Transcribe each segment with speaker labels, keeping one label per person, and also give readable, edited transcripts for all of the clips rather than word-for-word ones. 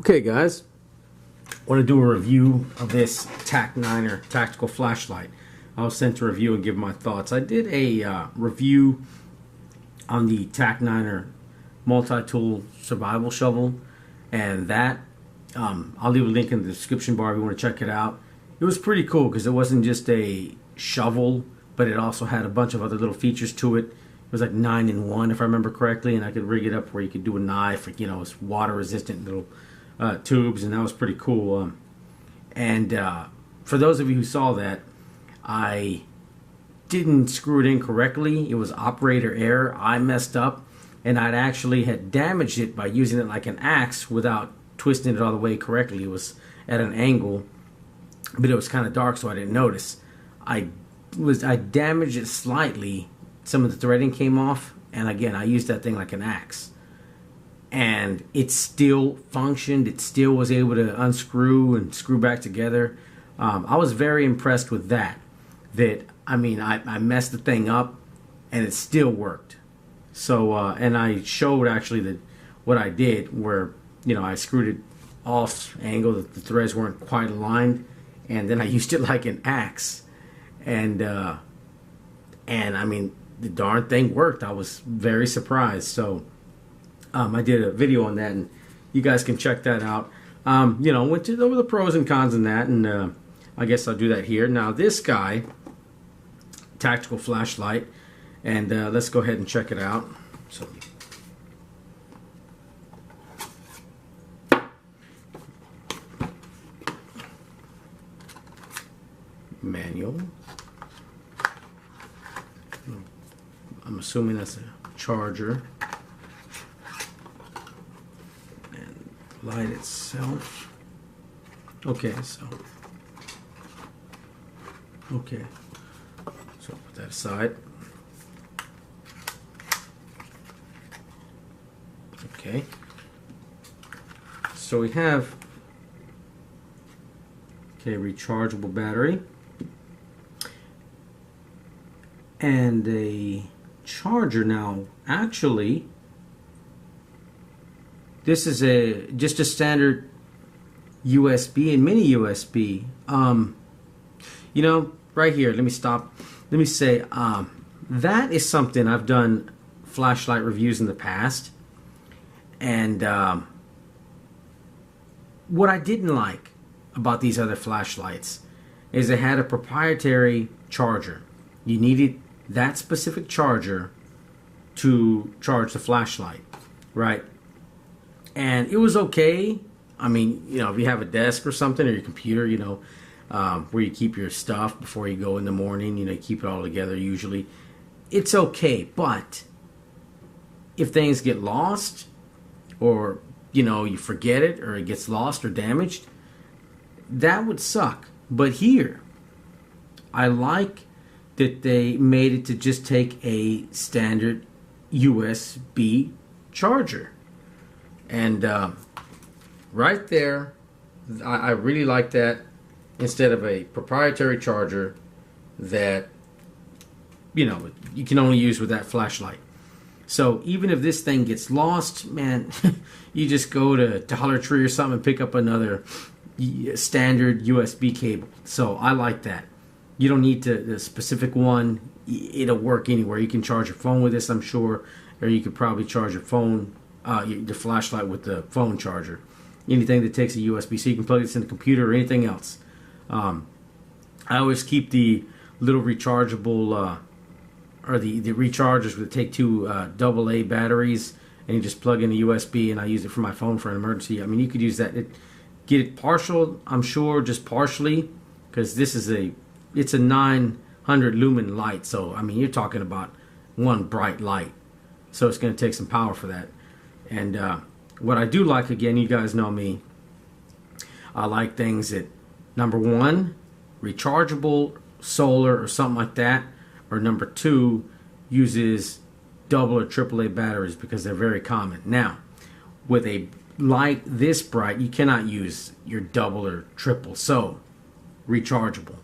Speaker 1: Okay guys, I want to do a review of this Tac9er Tactical flashlight. I was sent to review and give my thoughts. I did a review on the Tac9er multi-tool survival shovel, and that I'll leave a link in the description bar if you want to check it out. It was pretty cool because it wasn't just a shovel, but it also had a bunch of other little features to it. It was like 9-in-1 if I remember correctly, and I could rig it up where you could do a knife, you know, it's water resistant little tubes, and that was pretty cool. For those of you who saw that, I didn't screw it in correctly. It was operator error. I messed up, and I'd actually had damaged it by using it like an axe without twisting it all the way correctly. It was at an angle, but it was kind of dark, so I didn't notice. I damaged it slightly. Some of the threading came off, and again, I used that thing like an axe. And it still functioned. It still was able to unscrew and screw back together. I was very impressed with that. I messed the thing up, and it still worked. So, and I showed actually what I did, where I screwed it off angle, that the threads weren't quite aligned, and then I used it like an axe, and I mean, the darn thing worked. I was very surprised. So. I did a video on that, and you guys can check that out. Went over the pros and cons in that, and I guess I'll do that here. Now, this guy, tactical flashlight, and let's go ahead and check it out. So, manual. I'm assuming that's a charger. Light itself. Okay, so put that aside. Okay, so we have rechargeable battery and a charger. Now, actually, this is just a standard USB and mini USB. Right here, let me stop. Let me say, that is something I've done flashlight reviews in the past. And what I didn't like about these other flashlights is they had a proprietary charger. You needed that specific charger to charge the flashlight, right? And it was okay. I mean, if you have a desk or something, or your computer, where you keep your stuff before you go in the morning, you keep it all together usually, it's okay. But if things get lost, or, you forget it, or it gets lost or damaged, that would suck. But here, I like that they made it to just take a standard USB charger. And right there, I really like that, instead of a proprietary charger that, you can only use with that flashlight. So even if this thing gets lost, man, you just go to Dollar Tree or something and pick up another standard USB cable. So I like that. You don't need the specific one. It'll work anywhere. You can charge your phone with this, I'm sure, or you could probably charge your phone, the flashlight with the phone charger. Anything that takes a USB, so you can plug this in the computer or anything else. I always keep the little rechargeable, or the rechargers that take two AA batteries, and you just plug in a USB, and I use it for my phone for an emergency. I mean, you could use that. Get it partial, I'm sure, just partially, because this is it's a 900 lumen light. So, I mean, you're talking about one bright light. So it's going to take some power for that. And what I do like, again, you guys know me, I like things that, number one, rechargeable, solar, or something like that. Or number two, uses double or AAA batteries, because they're very common. Now, with a light this bright, you cannot use your double or triple. So, rechargeable.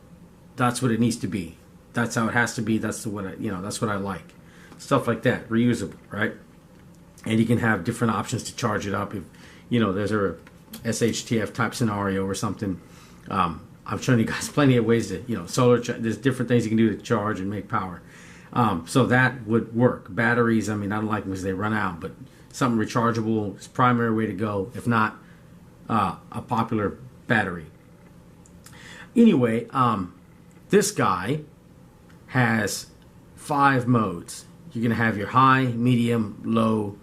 Speaker 1: That's what it needs to be. That's how it has to be. That's that's what I like. Stuff like that, reusable, right? And you can have different options to charge it up. If there's SHTF type scenario or something. I've shown you guys plenty of ways to, solar. There's different things you can do to charge and make power. So that would work. Batteries, I mean, I don't like them because they run out, but something rechargeable is primary way to go. If not, a popular battery. Anyway, this guy has 5 modes. You're gonna have your high, medium, low,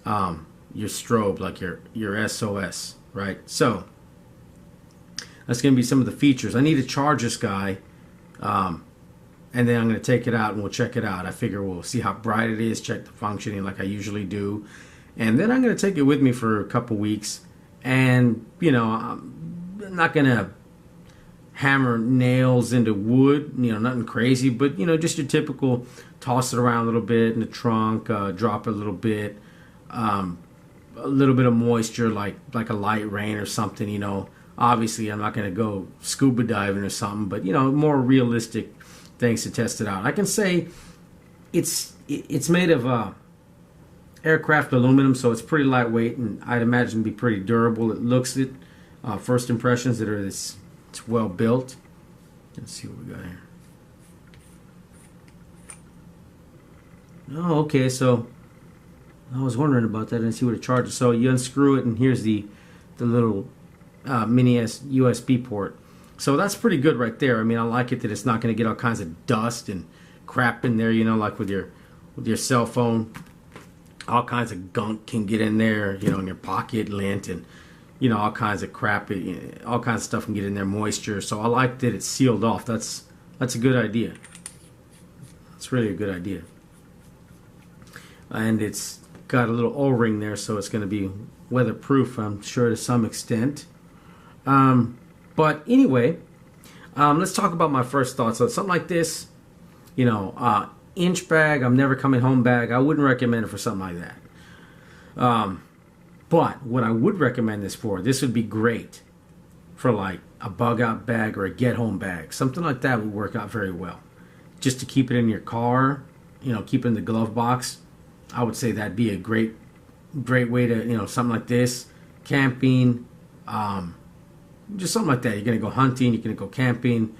Speaker 1: your strobe, like your SOS, right? So that's gonna be some of the features. I need to charge this guy, and then I'm gonna take it out and we'll check it out. I figure we'll see how bright it is, check the functioning like I usually do, and then I'm gonna take it with me for a couple weeks. And I'm not gonna hammer nails into wood, nothing crazy, but just your typical toss it around a little bit in the trunk, drop it a little bit of moisture, like a light rain or something. Obviously I'm not going to go scuba diving or something, but more realistic things to test it out. I can say it's made of aircraft aluminum, so it's pretty lightweight, and I'd imagine be pretty durable. It looks it. First impressions that it's well built. Let's see what we got here. Oh, okay. So I was wondering about that and see what it charges. So you unscrew it, and here's the little mini USB port. So that's pretty good right there. I mean, I like it that it's not going to get all kinds of dust and crap in there. Like with your cell phone, all kinds of gunk can get in there. In your pocket, lint, and all kinds of crap. All kinds of stuff can get in there, moisture. So I like that it's sealed off. That's a good idea. It's really a good idea. And it's got a little O-ring there, so it's going to be weatherproof, I'm sure, to some extent. But anyway, let's talk about my first thoughts. So something like this, inch bag, I'm never coming home bag, I wouldn't recommend it for something like that. But what I would recommend this for, this would be great for like a bug out bag or a get home bag. Something like that would work out very well. Just to keep it in your car, keep it in the glove box. I would say that'd be a great way to, something like this. Camping, just something like that. You're going to go hunting, you're going to go camping,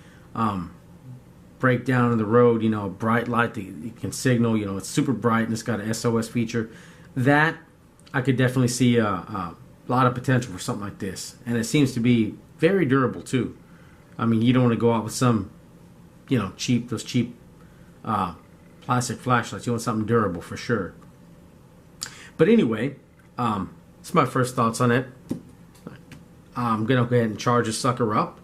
Speaker 1: break down on the road, a bright light that you can signal, it's super bright and it's got an SOS feature. That I could definitely see a lot of potential for something like this. And it seems to be very durable too. I mean, you don't want to go out with some, cheap plastic flashlights. You want something durable for sure. But anyway, that's my first thoughts on it. I'm going to go ahead and charge this sucker up.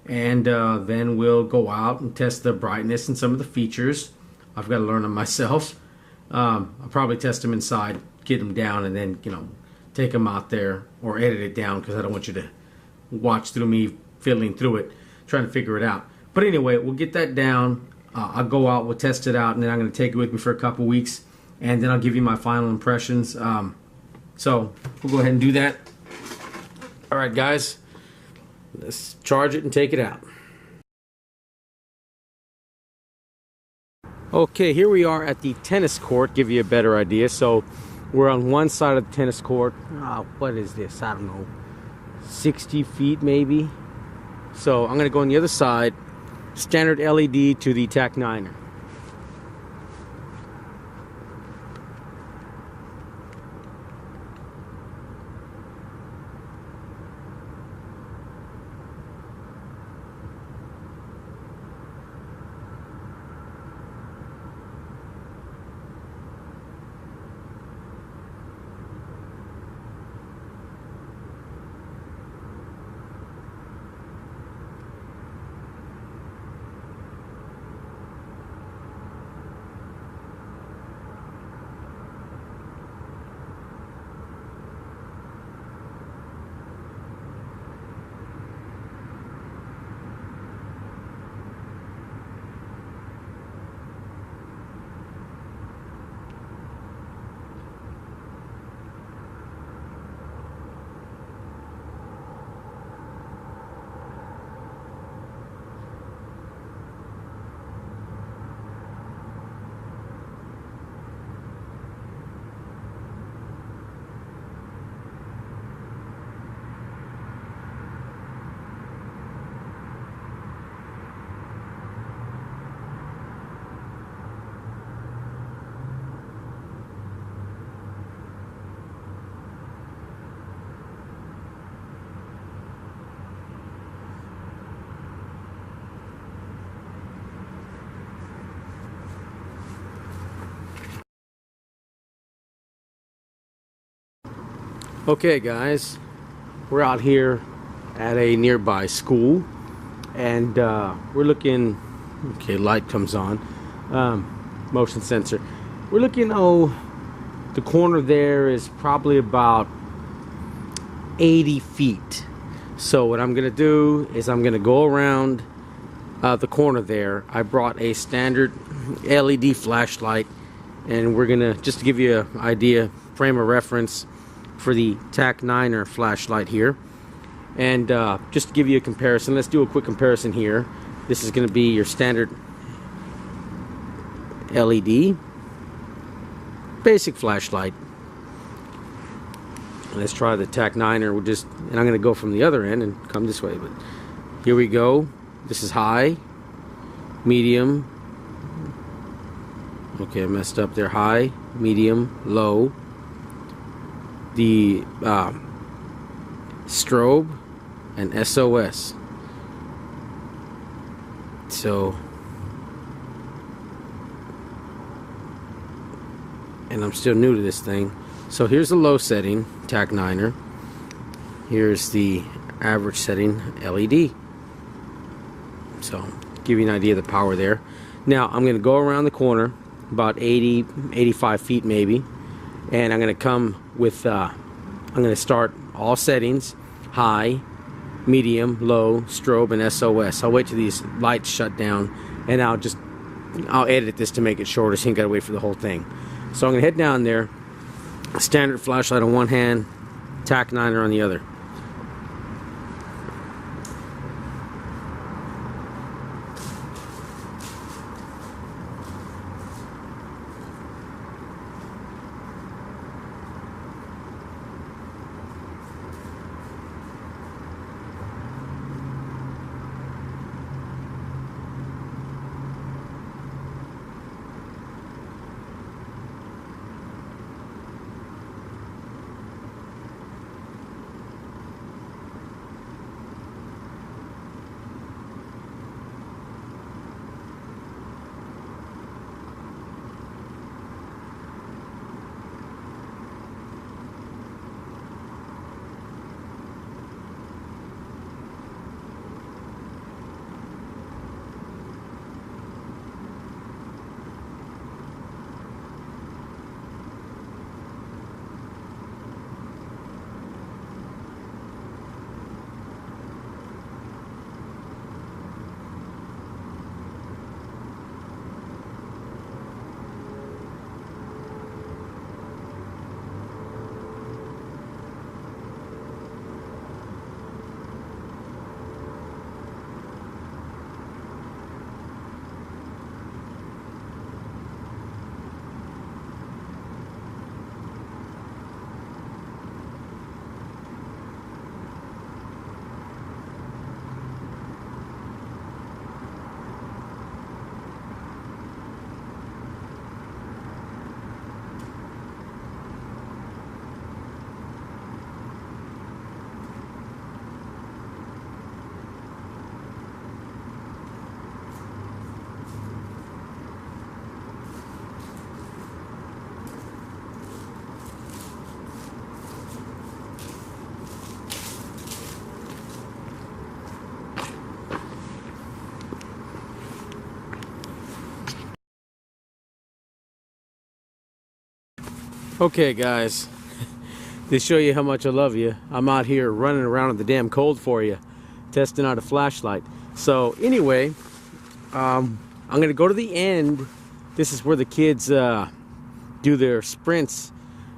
Speaker 1: And then we'll go out and test the brightness and some of the features. I've got to learn them myself. I'll probably test them inside, get them down, and then take them out there or edit it down because I don't want you to watch through me fiddling through it, trying to figure it out. But anyway, we'll get that down. I'll go out, we'll test it out, and then I'm going to take it with me for a couple weeks, and then I'll give you my final impressions. So we'll go ahead and do that. All right, guys, let's charge it and take it out. Okay, here we are at the tennis court, give you a better idea. So we're on one side of the tennis court. What is this? I don't know, 60 feet maybe. So I'm going to go on the other side, standard LED to the Tac9er. Okay guys, we're out here at a nearby school, and we're looking. Okay, light comes on, motion sensor. We're looking. Oh, the corner there is probably about 80 feet. So what I'm gonna do is I'm gonna go around the corner there. I brought a standard LED flashlight, and we're gonna, just to give you an idea, frame of reference for the Tac9er flashlight here, and just to give you a comparison, let's do a quick comparison here. This is going to be your standard LED basic flashlight. Let's try the Tac9er. We'll just, and I'm going to go from the other end and come this way. But here we go. This is high, medium. Okay, I messed up there. High, medium, low. The strobe and SOS. So, and I'm still new to this thing. So here's the low setting Tac9er. Here's the average setting LED. So give you an idea of the power there. Now I'm going to go around the corner about 85 feet maybe, and I'm going to come with I'm going to start all settings: high, medium, low, strobe, and SOS. I'll wait till these lights shut down, and I'll edit this to make it shorter, so you ain't gotta wait for the whole thing. So I'm gonna head down there, standard flashlight on one hand, Tac9er on the other. Okay guys, to show you how much I love you, I'm out here running around in the damn cold for you, testing out a flashlight. So anyway, I'm gonna go to the end. This is where the kids do their sprints.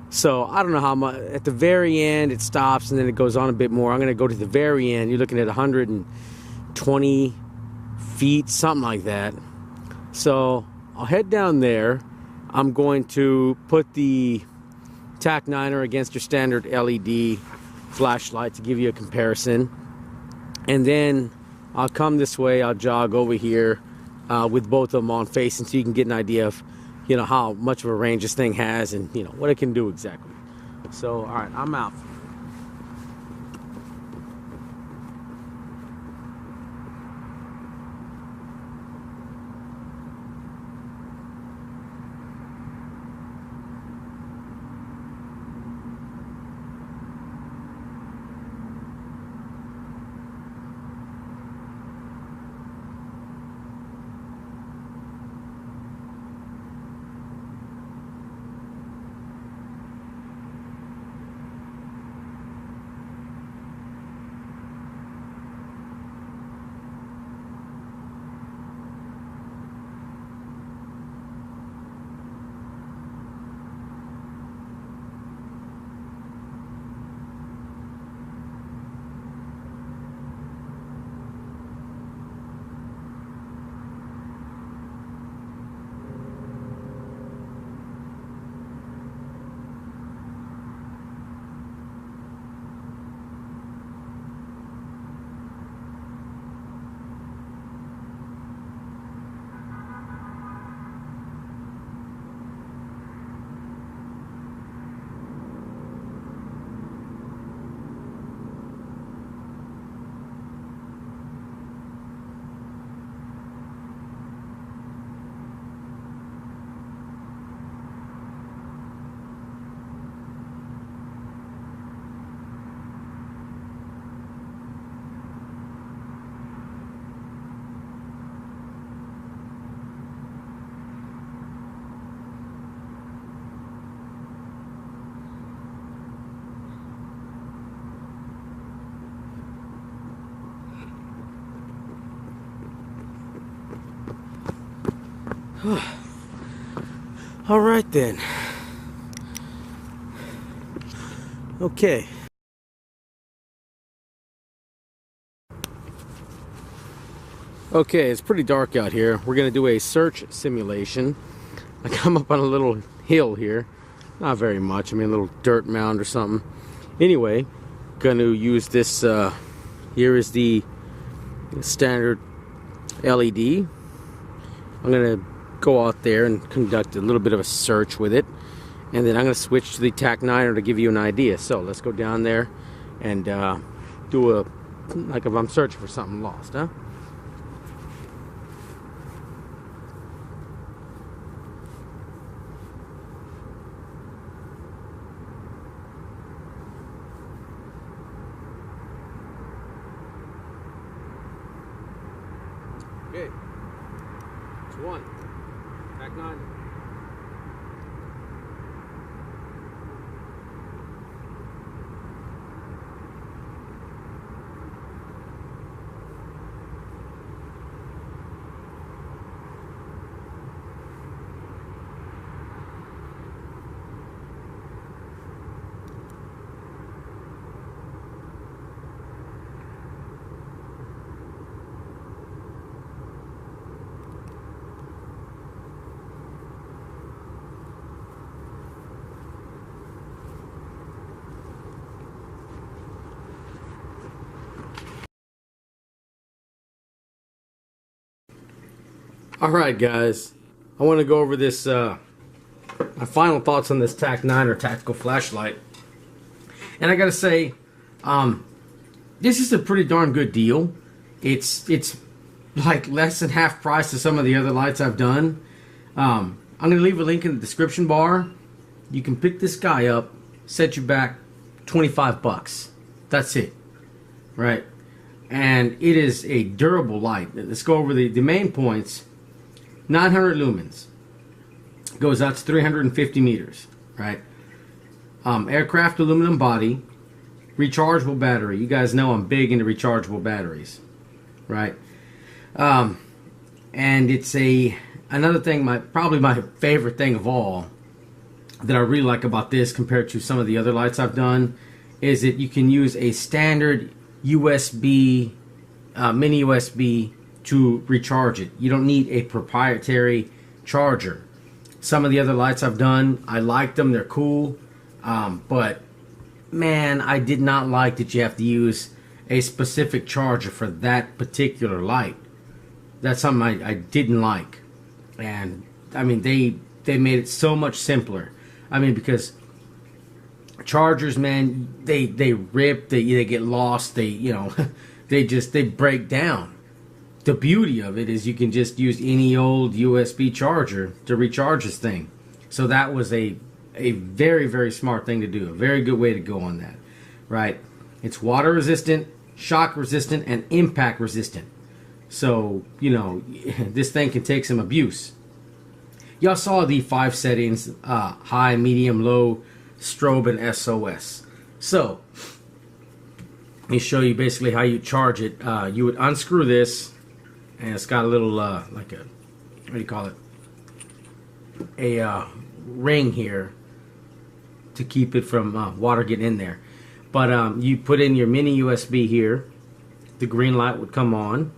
Speaker 1: So I don't know how much, at the very end it stops and then it goes on a bit more. I'm gonna go to the very end. You're looking at 120 feet, something like that. So I'll head down there. I'm going to put the Tac9er against your standard LED flashlight to give you a comparison, and then I'll come this way. I'll jog over here with both of them on facing, so you can get an idea of, you know, how much of a range this thing has, and you know what it can do exactly. So all right, I'm out. All right then. Okay. Okay, it's pretty dark out here. We're gonna do a search simulation. I come up on a little hill here. Not very much, I mean a little dirt mound or something. Anyway, gonna use this, here is the standard LED. I'm gonna go out there and conduct a little bit of a search with it. And then I'm going to switch to the Tac9er to give you an idea. So let's go down there and do a, like if I'm searching for something lost, huh? Okay, it's one, Tac9er. Alright guys, I want to go over this, my final thoughts on this Tac9er Tactical flashlight. And I gotta say, this is a pretty darn good deal. It's like less than half price to some of the other lights I've done. I'm gonna leave a link in the description bar. You can pick this guy up, set you back 25 bucks. That's it, right? And it is a durable light. Let's go over the main points. 900 lumens, goes out to 350 meters, right? Aircraft aluminum body, rechargeable battery. You guys know I'm big into rechargeable batteries, right? And it's another thing, probably my favorite thing of all that I really like about this compared to some of the other lights I've done is that you can use a standard USB, mini USB to recharge it. You don't need a proprietary charger. Some of the other lights I've done, I like them, they're cool, but man, I did not like that you have to use a specific charger for that particular light. That's something I didn't like. And I mean, they made it so much simpler. I mean, because chargers, man, they rip, they get lost, they break down. The beauty of it is you can just use any old USB charger to recharge this thing. So that was a very, very smart thing to do. A very good way to go on that, right? It's water resistant, shock resistant, and impact resistant. So, this thing can take some abuse. Y'all saw the 5 settings, high, medium, low, strobe, and SOS. So, let me show you basically how you charge it. You would unscrew this, and it's got a little, like a, what do you call it? A ring here to keep it from water getting in there. But you put in your mini USB here. The green light would come on.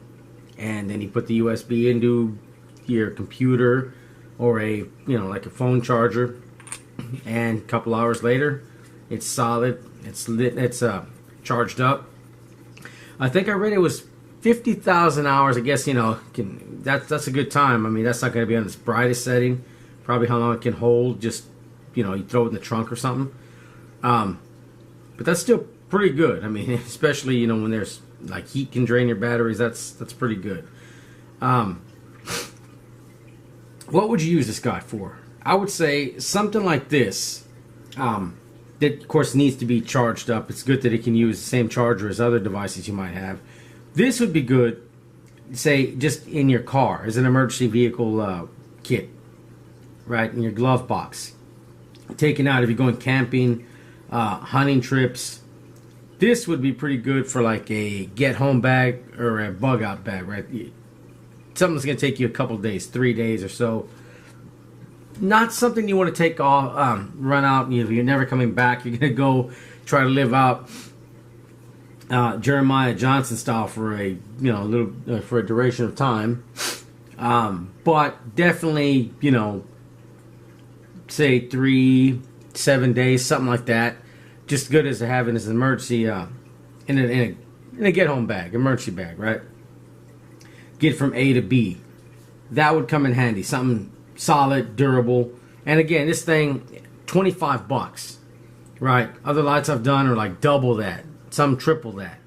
Speaker 1: And then you put the USB into your computer or like a phone charger. And a couple hours later, it's solid. It's lit. It's charged up. I think I read it was 50,000 hours. I guess that's a good time. I mean, that's not going to be on its brightest setting. Probably how long it can hold. Just you throw it in the trunk or something. But that's still pretty good. I mean, especially when there's like heat can drain your batteries. That's pretty good. What would you use this guy for? I would say something like this. That of course needs to be charged up. It's good that it can use the same charger as other devices you might have. This would be good, say, just in your car as an emergency vehicle kit, right, in your glove box. Taken out if you're going camping, hunting trips. This would be pretty good for like a get home bag or a bug out bag, right? something that's going to take you a couple days, 3 days or so. Not something you want to take off, run out. You're never coming back. You're going to go try to live out Jeremiah Johnson style for a for a duration of time. But definitely, say 3-7 days, something like that. Just good as to have it as an emergency in a get home bag, emergency bag, right? Get from A to B. That would come in handy. Something solid, durable. And again, this thing, $25, right? Other lights I've done are like double that, some triple that.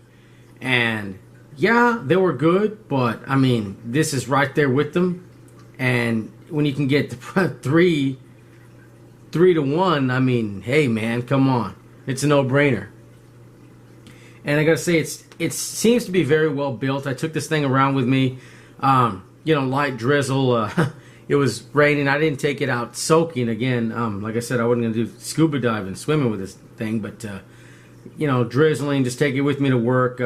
Speaker 1: And yeah, they were good, but I mean, this is right there with them. And when you can get three to one, I mean, hey man, come on. It's a no-brainer. And I gotta say, it seems to be very well built. I took this thing around with me, light drizzle. It was raining. I didn't take it out soaking again. Like I said, I wasn't gonna do scuba diving, swimming with this thing, but drizzling. Just take it with me to work,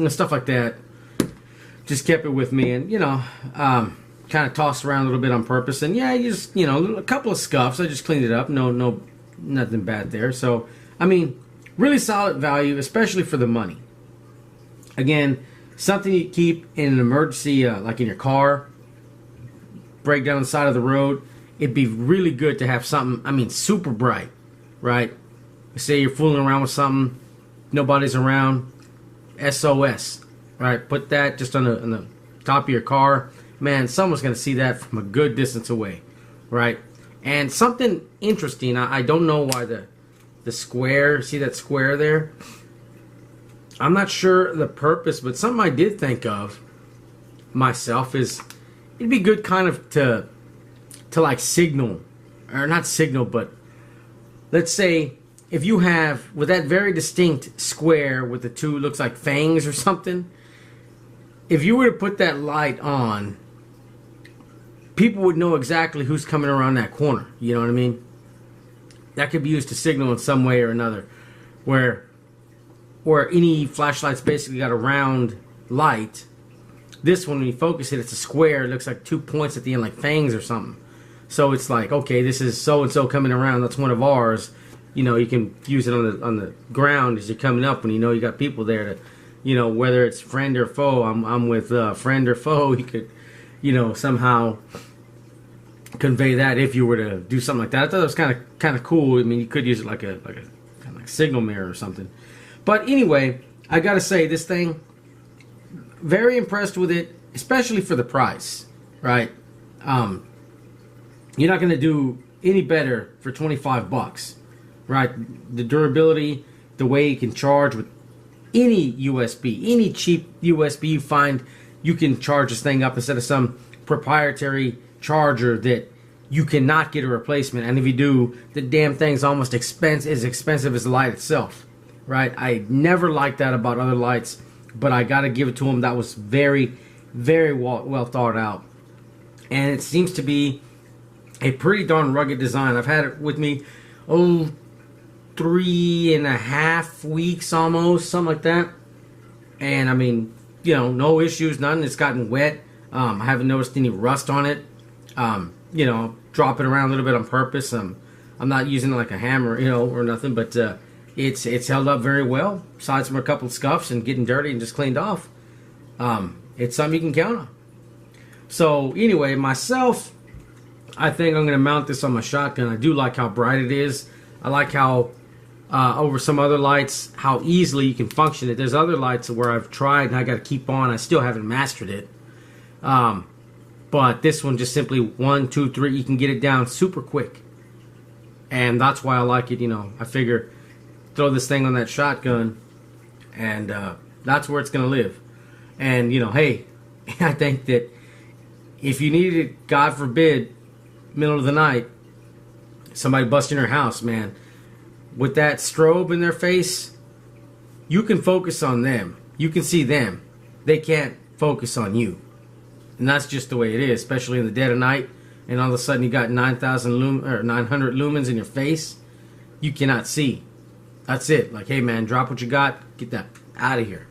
Speaker 1: stuff like that. Just kept it with me, and kind of tossed around a little bit on purpose. And yeah, you just a couple of scuffs. I just cleaned it up. No, nothing bad there. So I mean, really solid value, especially for the money. Again, something you keep in an emergency, like in your car, break down the side of the road. It'd be really good to have something, I mean, super bright, right? Say you're fooling around with something, nobody's around, SOS, right? Put that just on the top of your car. Man, someone's going to see that from a good distance away, right? And something interesting, I don't know why the square, see that square there? I'm not sure the purpose, but something I did think of myself is it'd be good kind of to like signal, or not signal, but let's say if you have, with that very distinct square with the two, looks like fangs or something, if you were to put that light on, people would know exactly who's coming around that corner. You know what I mean? That could be used to signal in some way or another. Where any flashlight's basically got a round light. This one, when you focus it, it's a square. It looks like 2 points at the end, like fangs or something. So it's like, okay, this is so-and-so coming around. That's one of ours. You can use it on the ground as you're coming up when you got people there to, whether it's friend or foe. I'm with friend or foe. You could, somehow convey that if you were to do something like that. I thought it was kind of cool. I mean, you could use it like a kind of like signal mirror or something. But anyway, I gotta say, this thing, very impressed with it, especially for the price, right? You're not gonna do any better for $25, right? The durability, the way you can charge with any USB, any cheap USB you find, you can charge this thing up instead of some proprietary charger that you cannot get a replacement. And if you do, the damn thing's almost as expensive as the light itself, right? I never liked that about other lights, but I got to give it to them. That was very, very well thought out. And it seems to be a pretty darn rugged design. I've had it with me, 3.5 weeks almost, something like that. And I mean, no issues, nothing. It's gotten wet. I haven't noticed any rust on it. Drop it around a little bit on purpose. I'm not using it like a hammer, or nothing, but it's held up very well. Besides from a couple of scuffs and getting dirty and just cleaned off. It's something you can count on. So anyway, myself, I think I'm going to mount this on my shotgun. I do like how bright it is. I like how over some other lights, how easily you can function it. There's other lights where I've tried and I got to keep on. I still haven't mastered it. But this one just simply 1, 2, 3, you can get it down super quick. And that's why I like it, I figure throw this thing on that shotgun and that's where it's going to live. And, hey, I think that if you needed it, God forbid, middle of the night, somebody bust in your house, man, with that strobe in their face, you can focus on them. You can see them. They can't focus on you. And that's just the way it is, especially in the dead of night. And all of a sudden you got 900 lumens in your face. You cannot see. That's it. Like, hey man, drop what you got. Get that out of here.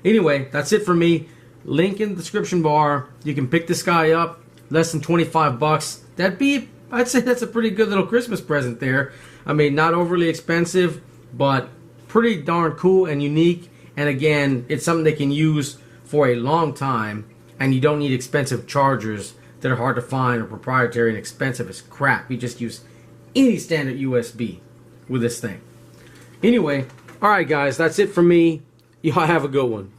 Speaker 1: Anyway, that's it for me. Link in the description bar. You can pick this guy up, less than 25 bucks. I'd say that's a pretty good little Christmas present there. I mean, not overly expensive, but pretty darn cool and unique. And again, it's something they can use for a long time, and you don't need expensive chargers that are hard to find or proprietary and expensive as crap. You just use any standard USB with this thing. Anyway, alright guys, that's it for me. Y'all have a good one.